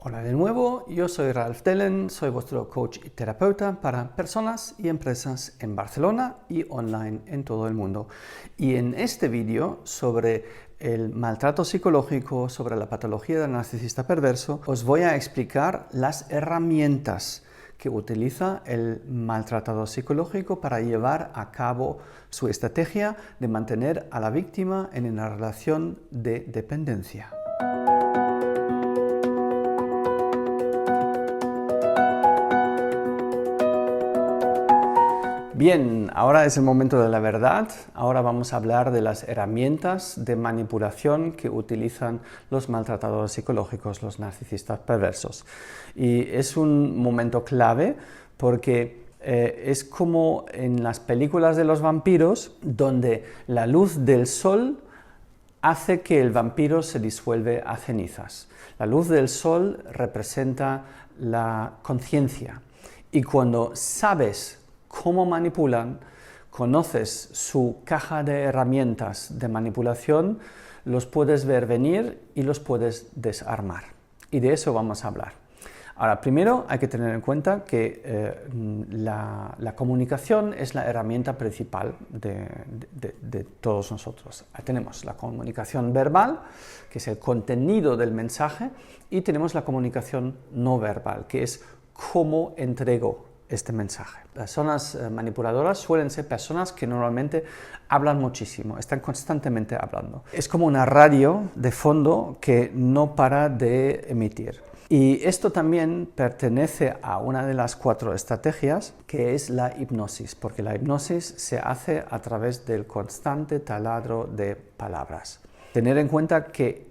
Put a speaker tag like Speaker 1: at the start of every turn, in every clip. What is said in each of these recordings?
Speaker 1: Hola de nuevo, yo soy Ralph Dellen, soy vuestro coach y terapeuta para personas y empresas en Barcelona y online en todo el mundo. Y en este vídeo sobre el maltrato psicológico, sobre la patología del narcisista perverso, os voy a explicar las herramientas que utiliza el maltratador psicológico para llevar a cabo su estrategia de mantener a la víctima en una relación de dependencia. Bien, ahora es el momento de la verdad. Ahora vamos a hablar de las herramientas de manipulación que utilizan los maltratadores psicológicos, los narcisistas perversos. Y es un momento clave porque es como en las películas de los vampiros, donde la luz del sol hace que el vampiro se disuelve a cenizas. La luz del sol representa la conciencia. Y cuando sabes cómo manipulan, conoces su caja de herramientas de manipulación, los puedes ver venir y los puedes desarmar. Y de eso vamos a hablar. Ahora, primero hay que tener en cuenta que la comunicación es la herramienta principal de todos nosotros. Tenemos la comunicación verbal, que es el contenido del mensaje, y tenemos la comunicación no verbal, que es cómo entrego este mensaje. Personas manipuladoras suelen ser personas que normalmente hablan muchísimo, están constantemente hablando. Es como una radio de fondo que no para de emitir. Y esto también pertenece a una de las 4 estrategias, que es la hipnosis, porque la hipnosis se hace a través del constante taladro de palabras. Tener en cuenta que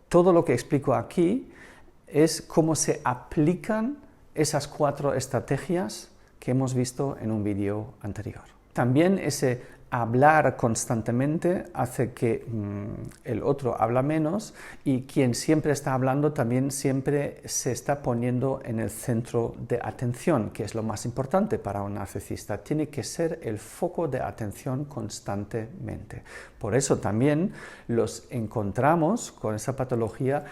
Speaker 1: todo lo que explico aquí es cómo se aplican esas 4 estrategias que hemos visto en un vídeo anterior. También ese hablar constantemente hace que el otro habla menos y quien siempre está hablando también siempre se está poniendo en el centro de atención, que es lo más importante para un narcisista. Tiene que ser el foco de atención constantemente. Por eso también los encontramos con esa patología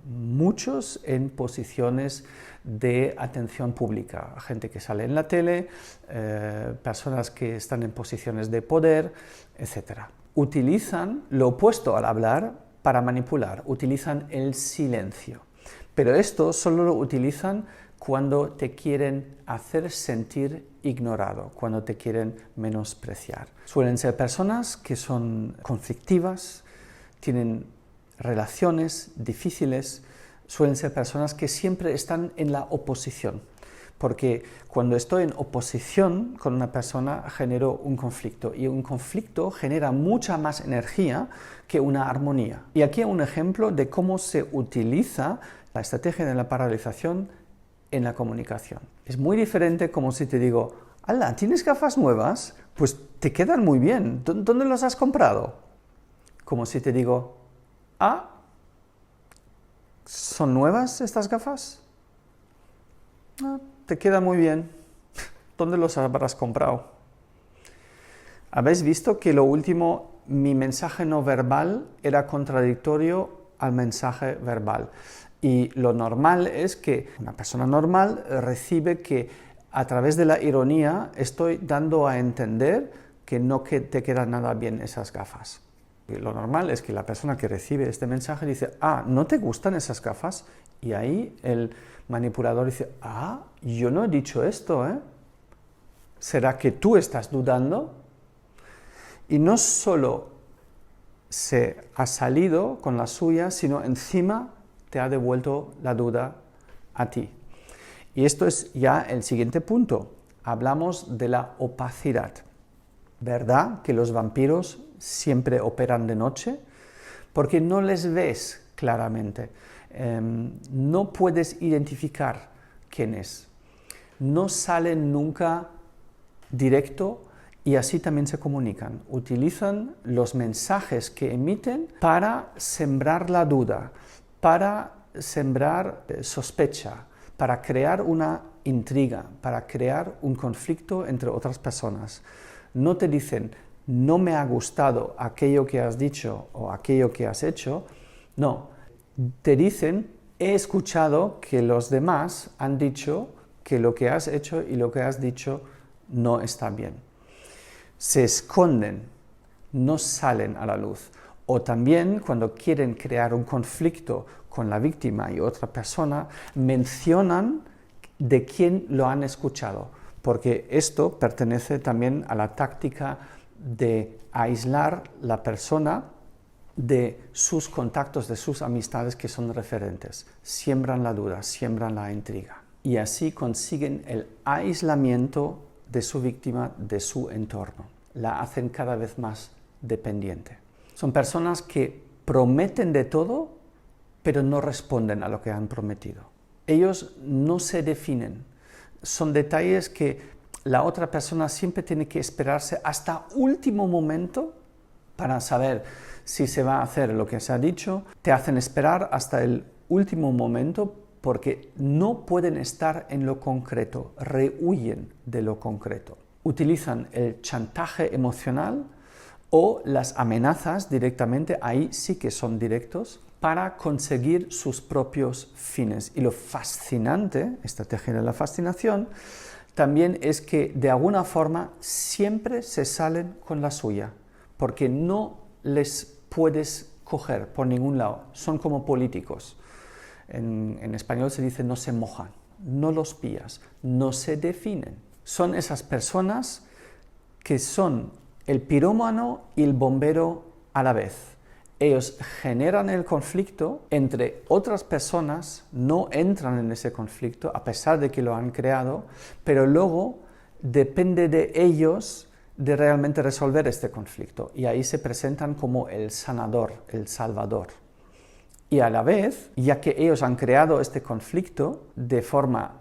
Speaker 1: muchos en posiciones de atención pública, gente que sale en la tele, personas que están en posiciones de poder, etc. Utilizan lo opuesto al hablar para manipular, utilizan el silencio. Pero esto solo lo utilizan cuando te quieren hacer sentir ignorado, cuando te quieren menospreciar. Suelen ser personas que son conflictivas, tienen relaciones difíciles, suelen ser personas que siempre están en la oposición, porque cuando estoy en oposición con una persona genero un conflicto, y un conflicto genera mucha más energía que una armonía. Y aquí hay un ejemplo de cómo se utiliza la estrategia de la paralización en la comunicación. Es muy diferente como si te digo, ¡hala! ¿Tienes gafas nuevas? Pues te quedan muy bien. ¿Dónde las has comprado? Como si te digo, ¿ah? ¿Son nuevas estas gafas? Ah, te queda muy bien. ¿Dónde los habrás comprado? ¿Habéis visto que lo último, mi mensaje no verbal, era contradictorio al mensaje verbal? Y lo normal es que una persona normal recibe que a través de la ironía estoy dando a entender que no te quedan nada bien esas gafas. Lo normal es que la persona que recibe este mensaje dice, ah, ¿no te gustan esas gafas? Y ahí el manipulador dice, ah, yo no he dicho esto, ¿eh? ¿Será que tú estás dudando? Y no solo se ha salido con la suya, sino encima te ha devuelto la duda a ti. Y esto es ya el siguiente punto. Hablamos de la opacidad. ¿Verdad que los vampiros siempre operan de noche? Porque no les ves claramente. No puedes identificar quién es. No salen nunca directo y así también se comunican. Utilizan los mensajes que emiten para sembrar la duda, para sembrar sospecha, para crear una intriga, para crear un conflicto entre otras personas. No te dicen, no me ha gustado aquello que has dicho o aquello que has hecho. No, te dicen, He escuchado que los demás han dicho que lo que has hecho y lo que has dicho no está bien. Se esconden, no salen a la luz. O también cuando quieren crear un conflicto con la víctima y otra persona, mencionan de quién lo han escuchado, porque esto pertenece también a la táctica de aislar la persona de sus contactos, de sus amistades que son referentes. Siembran la duda, siembran la intriga. Y así consiguen el aislamiento de su víctima, de su entorno. La hacen cada vez más dependiente. Son personas que prometen de todo, pero no responden a lo que han prometido. Ellos no se definen. Son detalles que la otra persona siempre tiene que esperarse hasta último momento para saber si se va a hacer lo que se ha dicho. Te hacen esperar hasta el último momento porque no pueden estar en lo concreto, rehuyen de lo concreto. Utilizan el chantaje emocional o las amenazas directamente, ahí sí que son directos, para conseguir sus propios fines. Y lo fascinante, estrategia de la fascinación, también es que de alguna forma siempre se salen con la suya, porque no les puedes coger por ningún lado, son como políticos. En español se dice no se mojan, no los pillas, no se definen. Son esas personas que son el pirómano y el bombero a la vez. Ellos generan el conflicto entre otras personas, no entran en ese conflicto a pesar de que lo han creado, pero luego depende de ellos de realmente resolver este conflicto. Y ahí se presentan como el sanador, el salvador. Y a la vez, ya que ellos han creado este conflicto de forma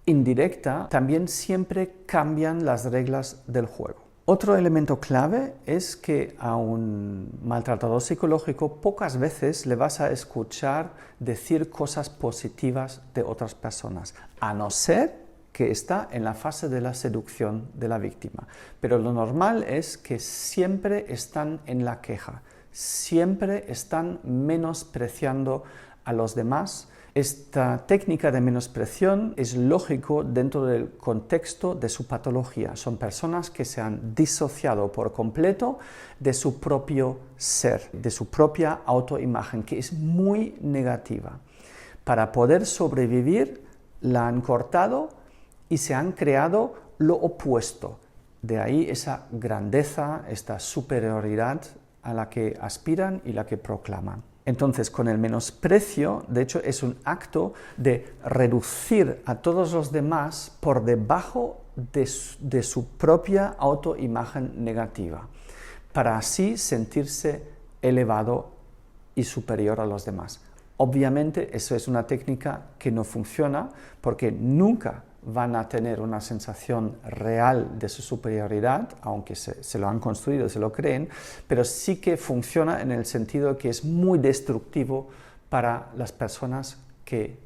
Speaker 1: indirecta, también siempre cambian las reglas del juego. Otro elemento clave es que a un maltratador psicológico pocas veces le vas a escuchar decir cosas positivas de otras personas, a no ser que está en la fase de la seducción de la víctima. Pero lo normal es que siempre están en la queja, siempre están menospreciando a los demás. Esta técnica de menospreciación es lógico dentro del contexto de su patología. Son personas que se han disociado por completo de su propio ser, de su propia autoimagen, que es muy negativa. Para poder sobrevivir, la han cortado y se han creado lo opuesto. De ahí esa grandeza, esta superioridad a la que aspiran y la que proclaman. Entonces, con el menosprecio, de hecho, es un acto de reducir a todos los demás por debajo de su propia autoimagen negativa, para así sentirse elevado y superior a los demás. Obviamente, eso es una técnica que no funciona porque nunca van a tener una sensación real de su superioridad, aunque se lo han construido, se lo creen, pero sí que funciona en el sentido que es muy destructivo para las personas que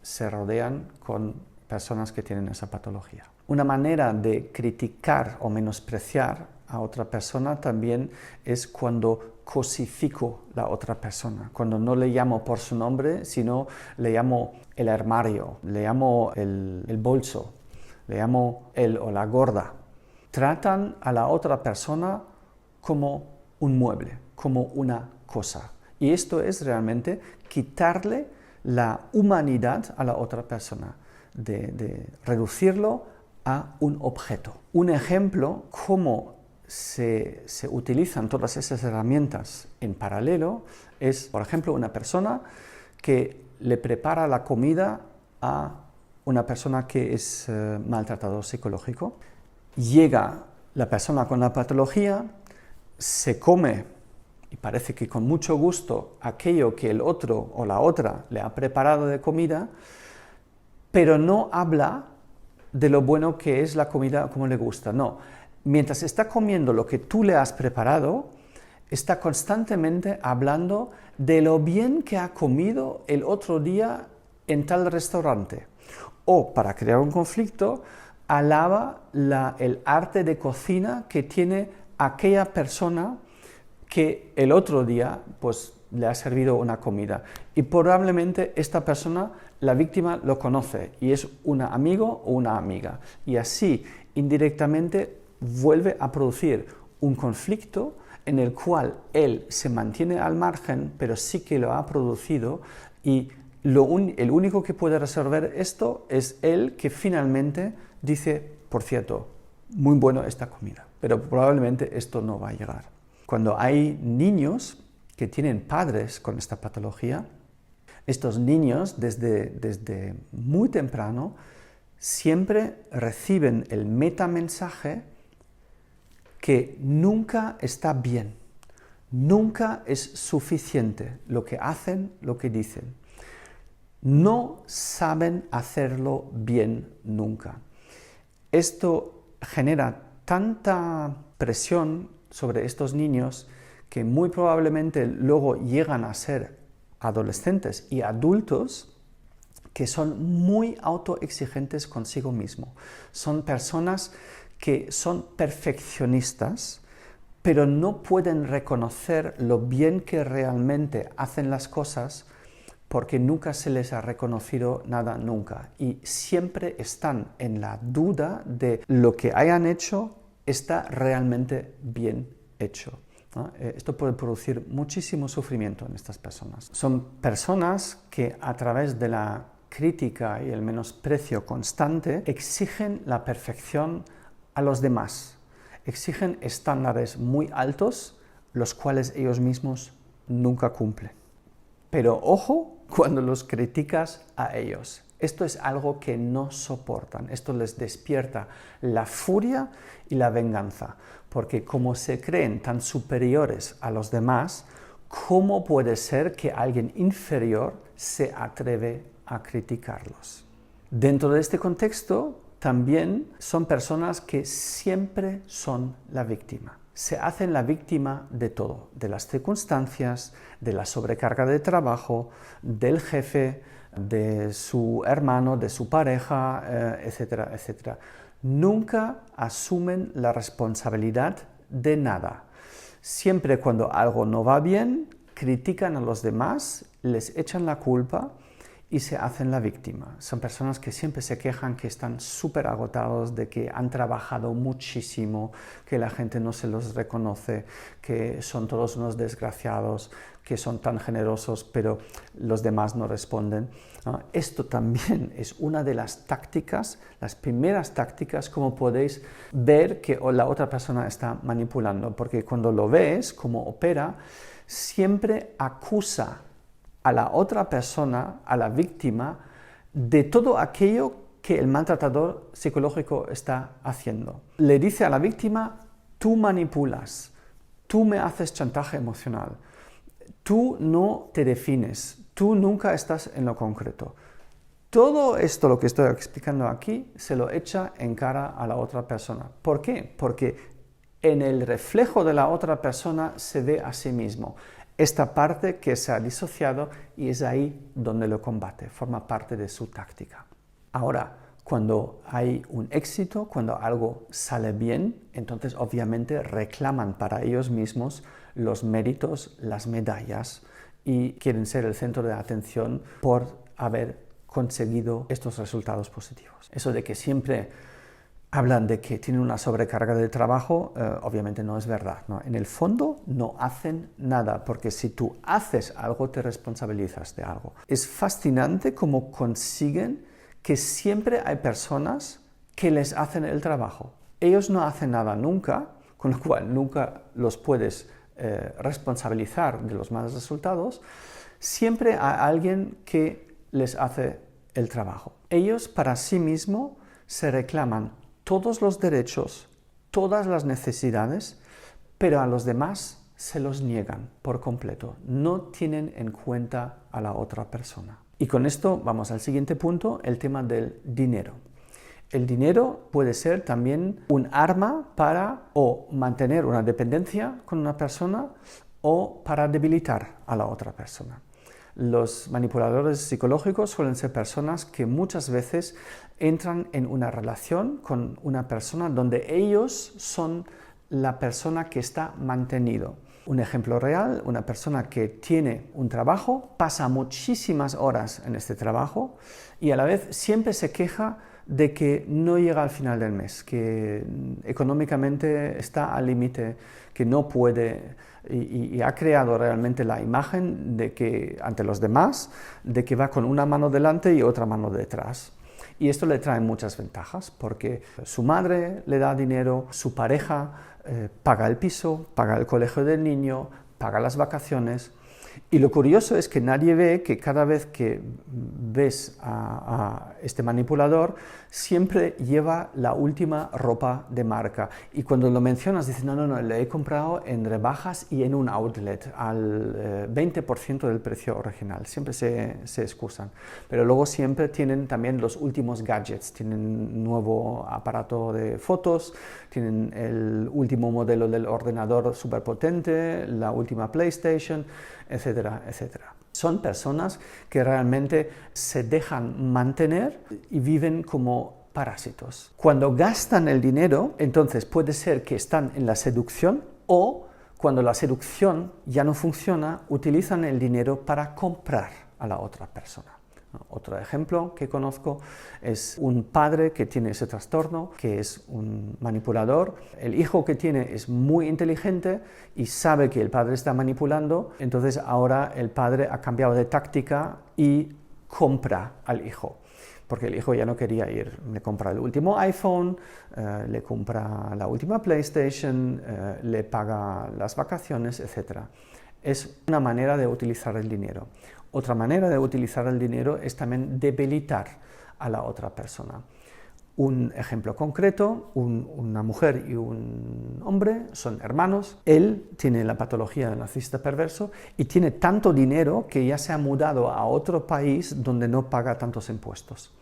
Speaker 1: se rodean con personas que tienen esa patología. Una manera de criticar o menospreciar a otra persona también es cuando cosifico a la otra persona, cuando no le llamo por su nombre, sino le llamo el armario, le llamo el bolso, le llamo él o la gorda. Tratan a la otra persona como un mueble, como una cosa. Y esto es realmente quitarle la humanidad a la otra persona, de reducirlo a un objeto. Un ejemplo, cómo se utilizan todas esas herramientas en paralelo, es, por ejemplo, una persona que le prepara la comida a una persona que es maltratador psicológico. Llega la persona con la patología, se come, y parece que con mucho gusto, aquello que el otro o la otra le ha preparado de comida, pero no habla de lo bueno que es la comida como le gusta, no. Mientras está comiendo lo que tú le has preparado, está constantemente hablando de lo bien que ha comido el otro día en tal restaurante. O, para crear un conflicto, alaba el arte de cocina que tiene aquella persona que el otro día pues, le ha servido una comida y probablemente esta persona, la víctima, lo conoce y es un amigo o una amiga. Y así, indirectamente, vuelve a producir un conflicto en el cual él se mantiene al margen, pero sí que lo ha producido y el único que puede resolver esto es él, que finalmente dice, por cierto, muy bueno esta comida, pero probablemente esto no va a llegar. Cuando hay niños que tienen padres con esta patología, estos niños desde muy temprano siempre reciben el metamensaje que nunca está bien, nunca es suficiente lo que hacen, lo que dicen. No saben hacerlo bien nunca. Esto genera tanta presión sobre estos niños que muy probablemente luego llegan a ser adolescentes y adultos que son muy autoexigentes consigo mismo. Son personas que son perfeccionistas, pero no pueden reconocer lo bien que realmente hacen las cosas porque nunca se les ha reconocido nada nunca y siempre están en la duda de lo que hayan hecho está realmente bien hecho, ¿no? Esto puede producir muchísimo sufrimiento en estas personas. Son personas que a través de la crítica y el menosprecio constante exigen la perfección a los demás, exigen estándares muy altos, los cuales ellos mismos nunca cumplen. Pero ojo cuando los criticas a ellos. Esto es algo que no soportan. Esto les despierta la furia y la venganza. Porque como se creen tan superiores a los demás, ¿cómo puede ser que alguien inferior se atreve a criticarlos? Dentro de este contexto, también son personas que siempre son la víctima. Se hacen la víctima de todo, de las circunstancias, de la sobrecarga de trabajo, del jefe, de su hermano, de su pareja, etcétera, etcétera. Nunca asumen la responsabilidad de nada. Siempre cuando algo no va bien, critican a los demás, les echan la culpa y se hacen la víctima. Son personas que siempre se quejan que están súper agotados, de que han trabajado muchísimo, que la gente no se los reconoce, que son todos unos desgraciados, que son tan generosos, pero los demás no responden, ¿no? Esto también es una de las tácticas, las primeras tácticas, como podéis ver que la otra persona está manipulando, porque cuando lo ves cómo opera, siempre acusa a la otra persona, a la víctima, de todo aquello que el maltratador psicológico está haciendo. Le dice a la víctima, tú manipulas, tú me haces chantaje emocional, tú no te defines, tú nunca estás en lo concreto. Todo esto, lo que estoy explicando aquí, se lo echa en cara a la otra persona. ¿Por qué? Porque en el reflejo de la otra persona se ve a sí mismo. Esta parte que se ha disociado y es ahí donde lo combate, forma parte de su táctica. Ahora, cuando hay un éxito, cuando algo sale bien, entonces obviamente reclaman para ellos mismos los méritos, las medallas y quieren ser el centro de atención por haber conseguido estos resultados positivos. Eso de que siempre hablan de que tienen una sobrecarga de trabajo, obviamente no es verdad, ¿no? En el fondo no hacen nada, porque si tú haces algo te responsabilizas de algo. Es fascinante cómo consiguen que siempre hay personas que les hacen el trabajo. Ellos no hacen nada nunca, con lo cual nunca los puedes responsabilizar de los malos resultados. Siempre hay alguien que les hace el trabajo. Ellos para sí mismos se reclaman todos los derechos, todas las necesidades, pero a los demás se los niegan por completo. No tienen en cuenta a la otra persona. Y con esto vamos al siguiente punto, el tema del dinero. El dinero puede ser también un arma para o mantener una dependencia con una persona o para debilitar a la otra persona. Los manipuladores psicológicos suelen ser personas que muchas veces entran en una relación con una persona donde ellos son la persona que está mantenido. Un ejemplo real, una persona que tiene un trabajo, pasa muchísimas horas en este trabajo y a la vez siempre se queja de que no llega al final del mes, que económicamente está al límite, que no puede y ha creado realmente la imagen de que ante los demás, de que va con una mano delante y otra mano detrás. Y esto le trae muchas ventajas porque su madre le da dinero, su pareja paga el piso, paga el colegio del niño, paga las vacaciones. Y lo curioso es que nadie ve que cada vez que ves a este manipulador siempre lleva la última ropa de marca y cuando lo mencionas dices no, le he comprado en rebajas y en un outlet al 20% del precio original, siempre se excusan, pero luego siempre tienen también los últimos gadgets, tienen un nuevo aparato de fotos, tienen el último modelo del ordenador superpotente, la última PlayStation, etcétera, etcétera. Son personas que realmente se dejan mantener y viven como parásitos. Cuando gastan el dinero, entonces puede ser que están en la seducción o cuando la seducción ya no funciona, utilizan el dinero para comprar a la otra persona. Otro ejemplo que conozco es un padre que tiene ese trastorno, que es un manipulador. El hijo que tiene es muy inteligente y sabe que el padre está manipulando, entonces ahora el padre ha cambiado de táctica y compra al hijo. Porque el hijo ya no quería ir, le compra el último iPhone, le compra la última PlayStation, le paga las vacaciones, etc. Es una manera de utilizar el dinero. Otra manera de utilizar el dinero es también debilitar a la otra persona. Un ejemplo concreto, una mujer y un hombre son hermanos, él tiene la patología del narcisista perverso y tiene tanto dinero que ya se ha mudado a otro país donde no paga tantos impuestos.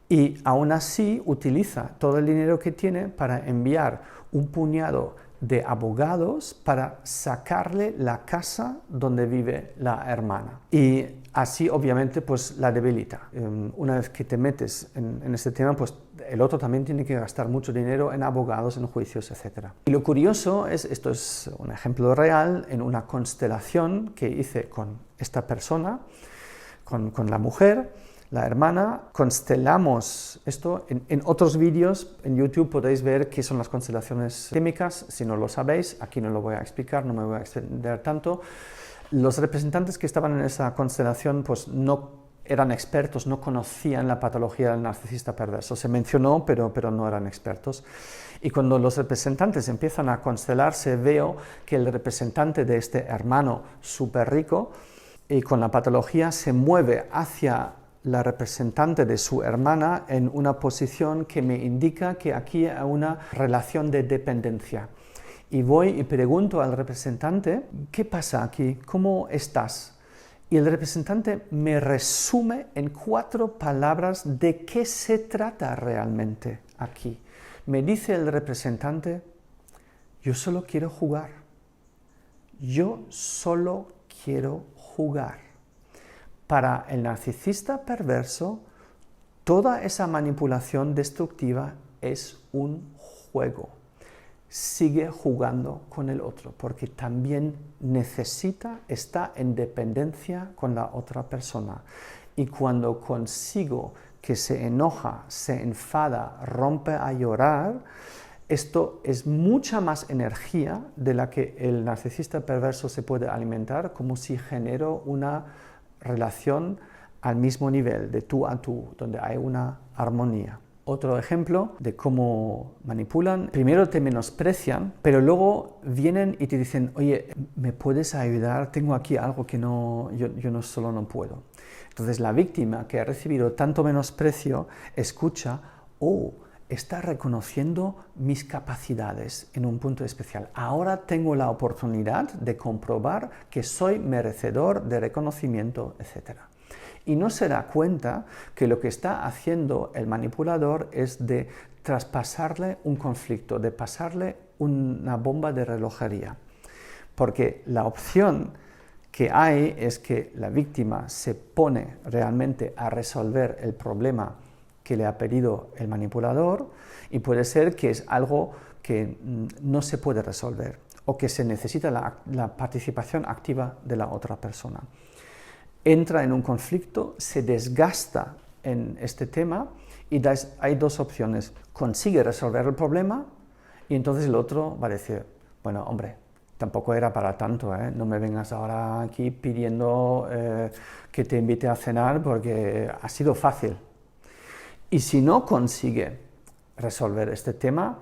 Speaker 1: Y aún así utiliza todo el dinero que tiene para enviar un puñado de abogados para sacarle la casa donde vive la hermana. Y así obviamente pues la debilita. Una vez que te metes en este tema, pues el otro también tiene que gastar mucho dinero en abogados, en juicios, etc. Y lo curioso es, esto es un ejemplo real, en una constelación que hice con esta persona, con la mujer, la hermana, constelamos esto. En otros vídeos en YouTube podéis ver qué son las constelaciones químicas, si no lo sabéis, aquí no lo voy a explicar, no me voy a extender tanto. Los representantes que estaban en esa constelación pues no eran expertos, no conocían la patología del narcisista perverso, se mencionó pero no eran expertos. Y cuando los representantes empiezan a constelarse, veo que el representante de este hermano súper rico y con la patología se mueve hacia la representante de su hermana en una posición que me indica que aquí hay una relación de dependencia. Y voy y pregunto al representante, ¿qué pasa aquí? ¿Cómo estás? Y el representante me resume en 4 palabras de qué se trata realmente aquí. Me dice el representante, yo solo quiero jugar. Yo solo quiero jugar. Para el narcisista perverso, toda esa manipulación destructiva es un juego. Sigue jugando con el otro, porque también está en dependencia con la otra persona. Y cuando consigo que se enoja, se enfada, rompe a llorar, esto es mucha más energía de la que el narcisista perverso se puede alimentar, como si genero una relación al mismo nivel, de tú a tú, donde hay una armonía. Otro ejemplo de cómo manipulan, primero te menosprecian, pero luego vienen y te dicen, oye, ¿me puedes ayudar? Tengo aquí algo que yo no solo no puedo. Entonces la víctima que ha recibido tanto menosprecio escucha, oh, está reconociendo mis capacidades en un punto especial. Ahora tengo la oportunidad de comprobar que soy merecedor de reconocimiento, etc. Y no se da cuenta que lo que está haciendo el manipulador es de traspasarle un conflicto, de pasarle una bomba de relojería. Porque la opción que hay es que la víctima se pone realmente a resolver el problema que le ha pedido el manipulador y puede ser que es algo que no se puede resolver. o que se necesita la participación activa de la otra persona. Entra en un conflicto, se desgasta en este tema y hay dos opciones. Consigue resolver el problema y entonces el otro va a decir, bueno, hombre, tampoco era para tanto, ¿eh? No me vengas ahora aquí pidiendo que te invite a cenar porque ha sido fácil. Y si no consigue resolver este tema,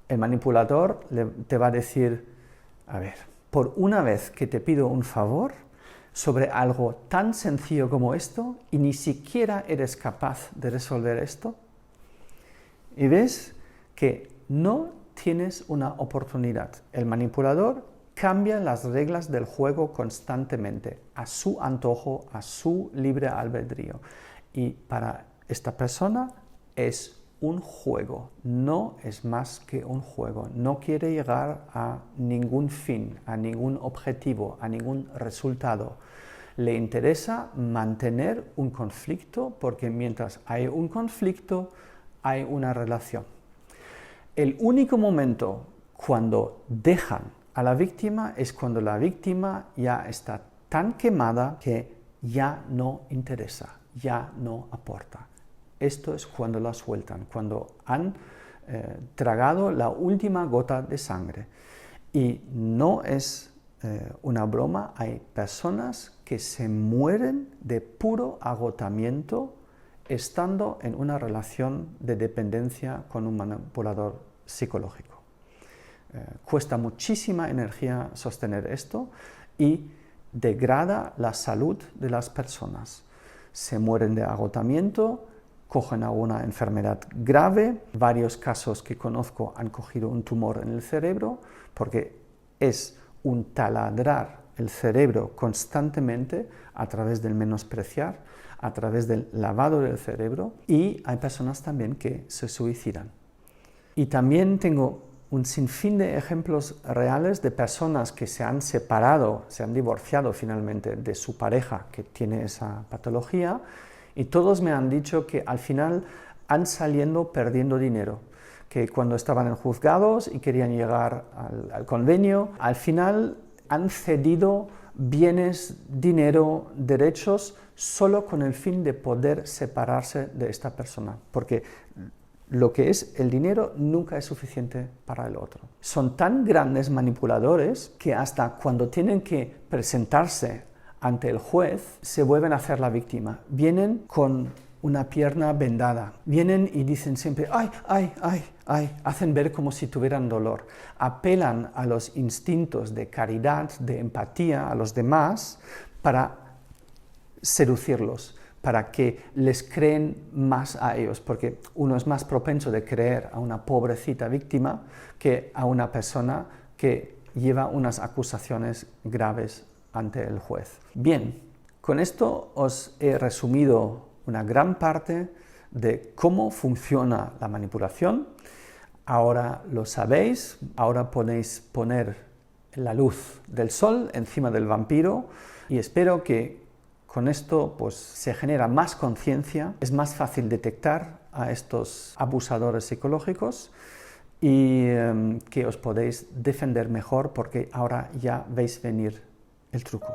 Speaker 1: el manipulador te va a decir, a ver, por una vez que te pido un favor sobre algo tan sencillo como esto y ni siquiera eres capaz de resolver esto, y ves que no tienes una oportunidad. El manipulador cambia las reglas del juego constantemente, a su antojo, a su libre albedrío. Y para esta persona es un juego, no es más que un juego. No quiere llegar a ningún fin, a ningún objetivo, a ningún resultado. Le interesa mantener un conflicto porque mientras hay un conflicto, hay una relación. El único momento cuando dejan a la víctima es cuando la víctima ya está tan quemada que ya no interesa, ya no aporta. Esto es cuando la sueltan, cuando han tragado la última gota de sangre. Y no es una broma, hay personas que se mueren de puro agotamiento estando en una relación de dependencia con un manipulador psicológico. Cuesta muchísima energía sostener esto y degrada la salud de las personas. Se mueren de agotamiento, cogen alguna enfermedad grave. Varios casos que conozco han cogido un tumor en el cerebro porque es un taladrar el cerebro constantemente a través del menospreciar, a través del lavado del cerebro, y hay personas también que se suicidan. Y también tengo un sinfín de ejemplos reales de personas que se han separado, se han divorciado finalmente de su pareja que tiene esa patología, y todos me han dicho que al final han saliendo perdiendo dinero, que cuando estaban en juzgados y querían llegar al convenio, al final han cedido bienes, dinero, derechos, solo con el fin de poder separarse de esta persona, porque lo que es el dinero nunca es suficiente para el otro. Son tan grandes manipuladores que hasta cuando tienen que presentarse ante el juez se vuelven a hacer la víctima. Vienen con una pierna vendada, vienen y dicen siempre ¡ay, ay, ay, ay! Hacen ver como si tuvieran dolor. Apelan a los instintos de caridad, de empatía a los demás para seducirlos, para que les creen más a ellos, porque uno es más propenso de creer a una pobrecita víctima que a una persona que lleva unas acusaciones graves ante el juez. Bien, con esto os he resumido una gran parte de cómo funciona la manipulación. Ahora lo sabéis, ahora podéis poner la luz del sol encima del vampiro y espero que con esto pues, se genera más conciencia, es más fácil detectar a estos abusadores psicológicos y que os podéis defender mejor porque ahora ya veis venir el truco.